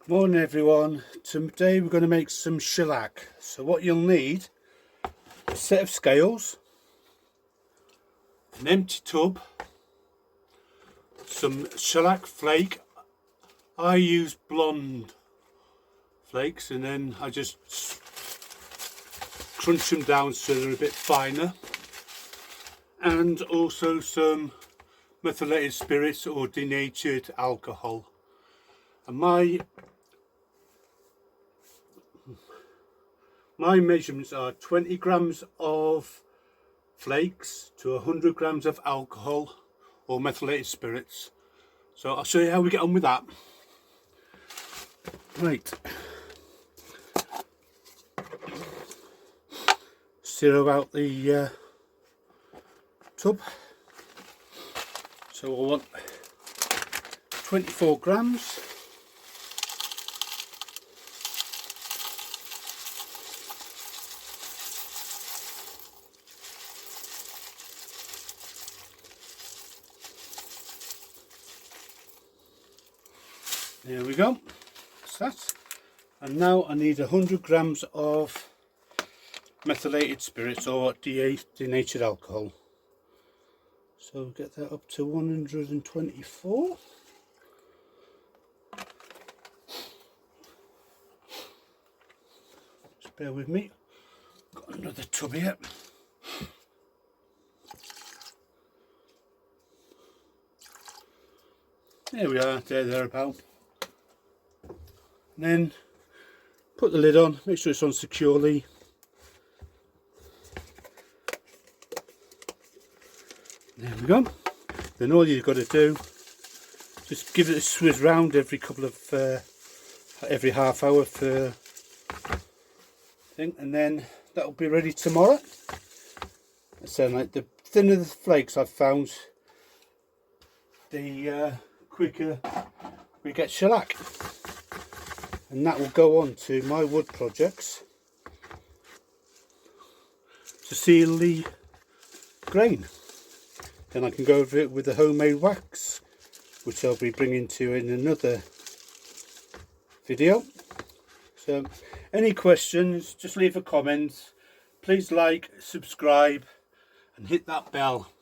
Morning everyone. Today we're going to make some shellac. So what you'll need: a set of scales, an empty tub, some shellac flake. I use blonde flakes and then I just crunch them down so they're a bit finer, and also some methylated spirits or denatured alcohol. And my measurements are 20 grams of flakes to 100 grams of alcohol or methylated spirits. So I'll show you how we get on with that. Right. Zero out the tub. So we'll want 24 grams. There we go, that's that. And now I need 100 grams of methylated spirits or denatured alcohol. So get that up to 124. Just bear with me, got another tub here. There we are, thereabout. And then put the lid on, make sure it's on securely. There we go. Then all you've got to do, just give it a swizz round every every half hour for thing, and then that'll be ready tomorrow. So like the thinner the flakes I've found, the quicker we get shellac. And that will go on to my wood projects to seal the grain. Then I can go over it with the homemade wax, which I'll be bringing to you in another video. So any questions, just leave a comment. Please like, subscribe and hit that bell.